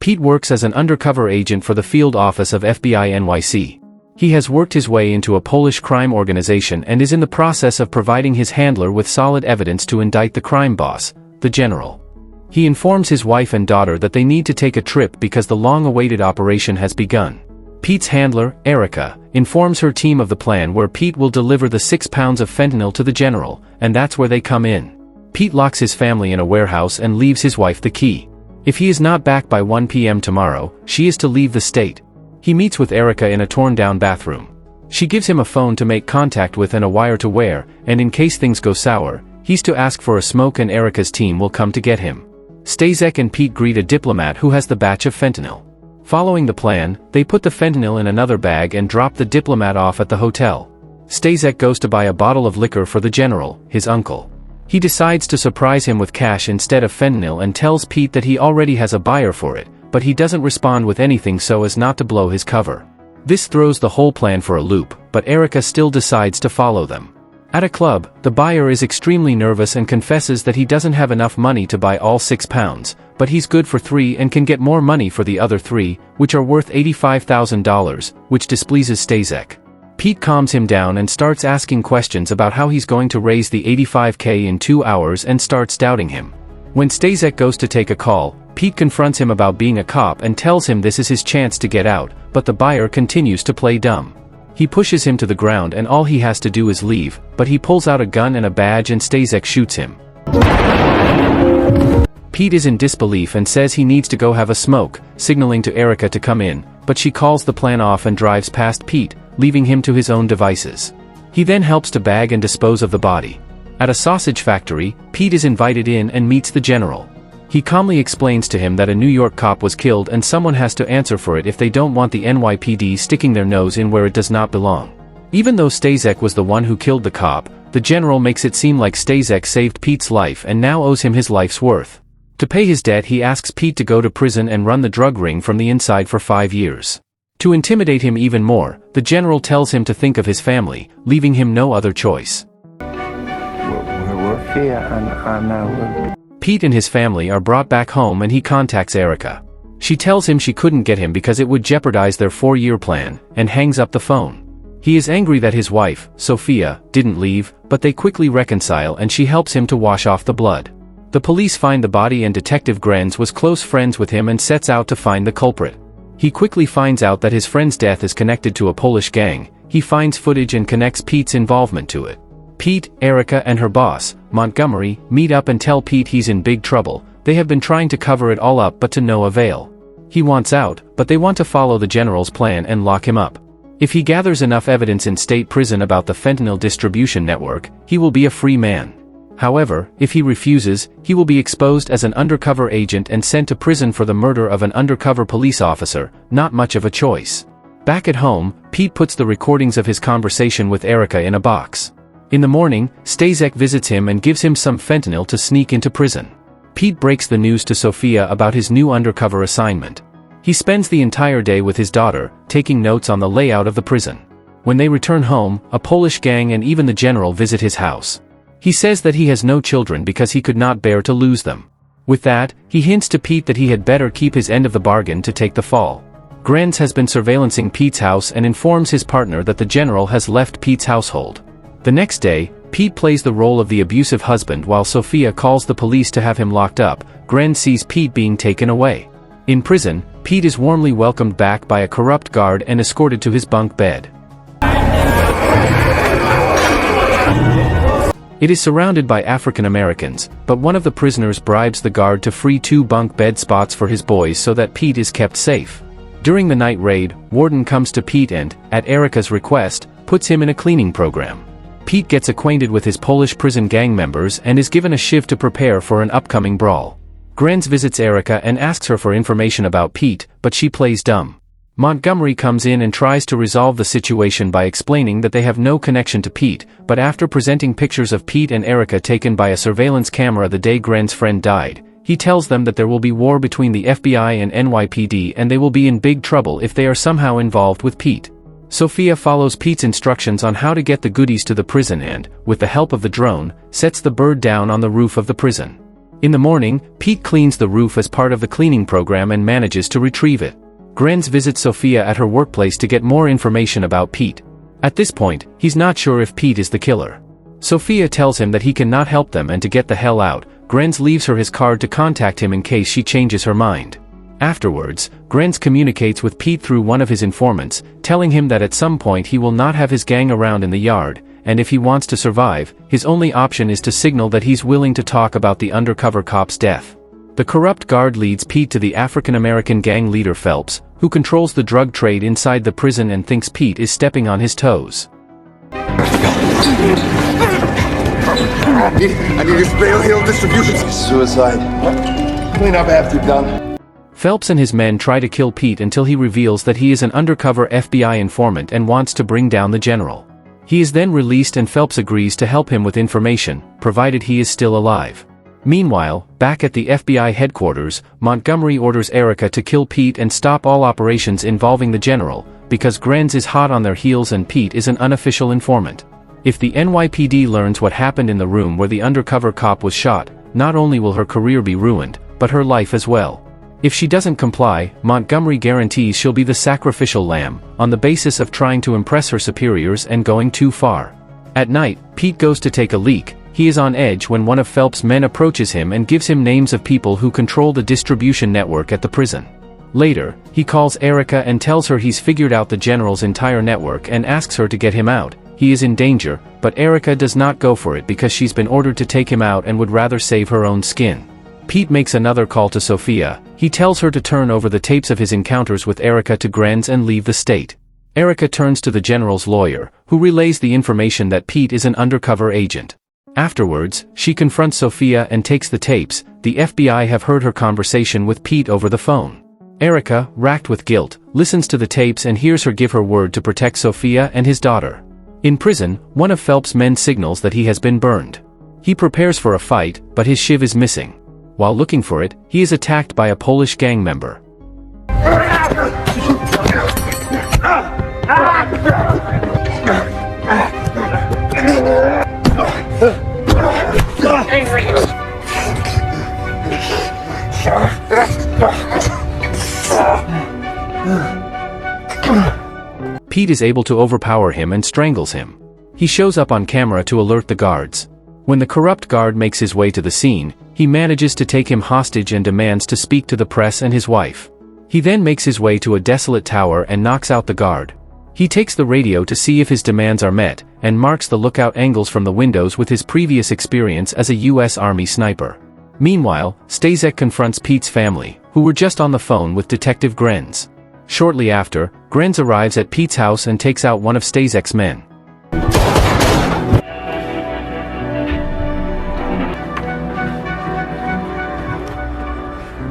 Pete works as an undercover agent for the field office of FBI NYC. He has worked his way into a Polish crime organization and is in the process of providing his handler with solid evidence to indict the crime boss, the general. He informs his wife and daughter that they need to take a trip because the long-awaited operation has begun. Pete's handler, Erica, informs her team of the plan where Pete will deliver the 6 pounds of fentanyl to the general, and that's where they come in. Pete locks his family in a warehouse and leaves his wife the key. If he is not back by 1 p.m. tomorrow, she is to leave the state. He meets with Erica in a torn-down bathroom. She gives him a phone to make contact with and a wire to wear, and in case things go sour, he's to ask for a smoke and Erica's team will come to get him. Staszek and Pete greet a diplomat who has the batch of fentanyl. Following the plan, they put the fentanyl in another bag and drop the diplomat off at the hotel. Staszek goes to buy a bottle of liquor for the general, his uncle. He decides to surprise him with cash instead of fentanyl and tells Pete that he already has a buyer for it, but he doesn't respond with anything so as not to blow his cover. This throws the whole plan for a loop, but Erica still decides to follow them. At a club, the buyer is extremely nervous and confesses that he doesn't have enough money to buy all 6 pounds, but he's good for 3 and can get more money for the other 3, which are worth $85,000, which displeases Staszek. Pete calms him down and starts asking questions about how he's going to raise the $85K in 2 hours and starts doubting him. When Staszek goes to take a call, Pete confronts him about being a cop and tells him this is his chance to get out, but the buyer continues to play dumb. He pushes him to the ground and all he has to do is leave, but he pulls out a gun and a badge and Staszek shoots him. Pete is in disbelief and says he needs to go have a smoke, signaling to Erica to come in, but she calls the plan off and drives past Pete, leaving him to his own devices. He then helps to bag and dispose of the body. At a sausage factory, Pete is invited in and meets the general. He calmly explains to him that a New York cop was killed and someone has to answer for it if they don't want the NYPD sticking their nose in where it does not belong. Even though Staszek was the one who killed the cop, the general makes it seem like Staszek saved Pete's life and now owes him his life's worth. To pay his debt, he asks Pete to go to prison and run the drug ring from the inside for 5 years. To intimidate him even more, the general tells him to think of his family, leaving him no other choice. We're here and Pete and his family are brought back home and he contacts Erica. She tells him she couldn't get him because it would jeopardize their 4-year plan, and hangs up the phone. He is angry that his wife, Sophia, didn't leave, but they quickly reconcile and she helps him to wash off the blood. The police find the body and Detective Grenz was close friends with him and sets out to find the culprit. He quickly finds out that his friend's death is connected to a Polish gang. He finds footage and connects Pete's involvement to it. Pete, Erica and her boss, Montgomery, meet up and tell Pete he's in big trouble. They have been trying to cover it all up but to no avail. He wants out, but they want to follow the general's plan and lock him up. If he gathers enough evidence in state prison about the fentanyl distribution network, he will be a free man. However, if he refuses, he will be exposed as an undercover agent and sent to prison for the murder of an undercover police officer. Not much of a choice. Back at home, Pete puts the recordings of his conversation with Erica in a box. In the morning, Staszek visits him and gives him some fentanyl to sneak into prison. Pete breaks the news to Sophia about his new undercover assignment. He spends the entire day with his daughter, taking notes on the layout of the prison. When they return home, a Polish gang and even the general visit his house. He says that he has no children because he could not bear to lose them. With that, he hints to Pete that he had better keep his end of the bargain to take the fall. Grenz has been surveillancing Pete's house and informs his partner that the general has left Pete's household. The next day, Pete plays the role of the abusive husband while Sophia calls the police to have him locked up. Grenz sees Pete being taken away. In prison, Pete is warmly welcomed back by a corrupt guard and escorted to his bunk bed. It is surrounded by African Americans, but one of the prisoners bribes the guard to free 2 bunk bed spots for his boys so that Pete is kept safe. During the night raid, Warden comes to Pete and, at Erica's request, puts him in a cleaning program. Pete gets acquainted with his Polish prison gang members and is given a shiv to prepare for an upcoming brawl. Grenz visits Erica and asks her for information about Pete, but she plays dumb. Montgomery comes in and tries to resolve the situation by explaining that they have no connection to Pete, but after presenting pictures of Pete and Erica taken by a surveillance camera the day Grenz's friend died, he tells them that there will be war between the FBI and NYPD and they will be in big trouble if they are somehow involved with Pete. Sophia follows Pete's instructions on how to get the goodies to the prison and, with the help of the drone, sets the bird down on the roof of the prison. In the morning, Pete cleans the roof as part of the cleaning program and manages to retrieve it. Grenz visits Sophia at her workplace to get more information about Pete. At this point, he's not sure if Pete is the killer. Sophia tells him that he cannot help them and to get the hell out. Grenz leaves her his card to contact him in case she changes her mind. Afterwards, Grenz communicates with Pete through one of his informants, telling him that at some point he will not have his gang around in the yard, and if he wants to survive, his only option is to signal that he's willing to talk about the undercover cop's death. The corrupt guard leads Pete to the African-American gang leader Phelps, who controls the drug trade inside the prison and thinks Pete is stepping on his toes. I need his bail hill distribution. Suicide. Clean up after done. Phelps and his men try to kill Pete until he reveals that he is an undercover FBI informant and wants to bring down the general. He is then released and Phelps agrees to help him with information, provided he is still alive. Meanwhile, back at the FBI headquarters, Montgomery orders Erica to kill Pete and stop all operations involving the general, because Grenz is hot on their heels and Pete is an unofficial informant. If the NYPD learns what happened in the room where the undercover cop was shot, not only will her career be ruined, but her life as well. If she doesn't comply, Montgomery guarantees she'll be the sacrificial lamb, on the basis of trying to impress her superiors and going too far. At night, Pete goes to take a leak. He is on edge when one of Phelps' men approaches him and gives him names of people who control the distribution network at the prison. Later, he calls Erica and tells her he's figured out the general's entire network and asks her to get him out. He is in danger, but Erica does not go for it because she's been ordered to take him out and would rather save her own skin. Pete makes another call to Sophia. He tells her to turn over the tapes of his encounters with Erica to Grenz and leave the state. Erica turns to the general's lawyer, who relays the information that Pete is an undercover agent. Afterwards, she confronts Sophia and takes the tapes. The FBI have heard her conversation with Pete over the phone. Erica, racked with guilt, listens to the tapes and hears her give her word to protect Sophia and his daughter. In prison, one of Phelps' men signals that he has been burned. He prepares for a fight, but his shiv is missing. While looking for it, he is attacked by a Polish gang member. Pete is able to overpower him and strangles him. He shows up on camera to alert the guards. When the corrupt guard makes his way to the scene, he manages to take him hostage and demands to speak to the press and his wife. He then makes his way to a desolate tower and knocks out the guard. He takes the radio to see if his demands are met, and marks the lookout angles from the windows with his previous experience as a U.S. Army sniper. Meanwhile, Stasek confronts Pete's family, who were just on the phone with Detective Grenz. Shortly after, Grenz arrives at Pete's house and takes out one of Stasek's men.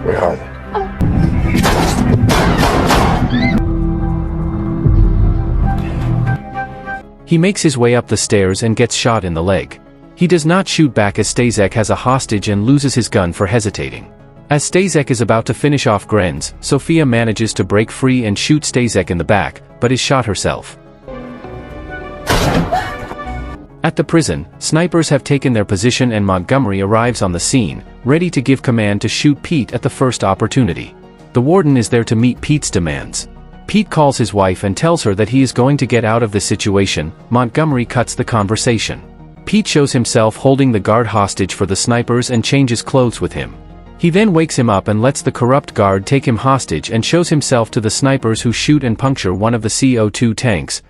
We're home. He makes his way up the stairs and gets shot in the leg. He does not shoot back as Stasek has a hostage and loses his gun for hesitating. As Stasek is about to finish off Grenz, Sophia manages to break free and shoot Stasek in the back, but is shot herself. At the prison, snipers have taken their position and Montgomery arrives on the scene, ready to give command to shoot Pete at the first opportunity. The warden is there to meet Pete's demands. Pete calls his wife and tells her that he is going to get out of this situation. Montgomery cuts the conversation. Pete shows himself holding the guard hostage for the snipers and changes clothes with him. He then wakes him up and lets the corrupt guard take him hostage and shows himself to the snipers who shoot and puncture one of the CO2 tanks.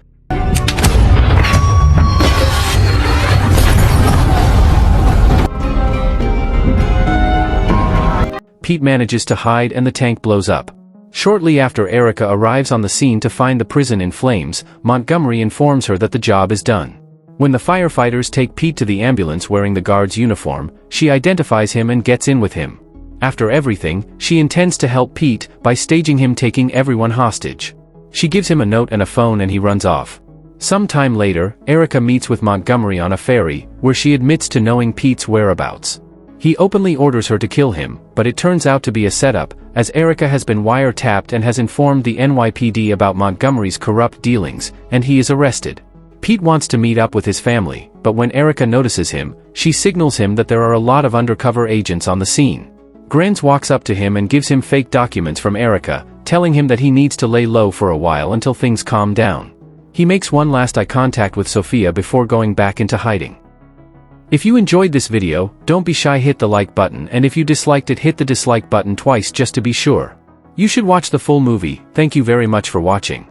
Pete manages to hide and the tank blows up. Shortly after Erica arrives on the scene to find the prison in flames, Montgomery informs her that the job is done. When the firefighters take Pete to the ambulance wearing the guard's uniform, she identifies him and gets in with him. After everything, she intends to help Pete by staging him taking everyone hostage. She gives him a note and a phone and he runs off. Some time later, Erica meets with Montgomery on a ferry, where she admits to knowing Pete's whereabouts. He openly orders her to kill him, but it turns out to be a setup, as Erica has been wiretapped and has informed the NYPD about Montgomery's corrupt dealings, and he is arrested. Pete wants to meet up with his family, but when Erica notices him, she signals him that there are a lot of undercover agents on the scene. Granz walks up to him and gives him fake documents from Erica, telling him that he needs to lay low for a while until things calm down. He makes one last eye contact with Sophia before going back into hiding. If you enjoyed this video, don't be shy, hit the like button, and if you disliked it, hit the dislike button twice just to be sure. You should watch the full movie. Thank you very much for watching.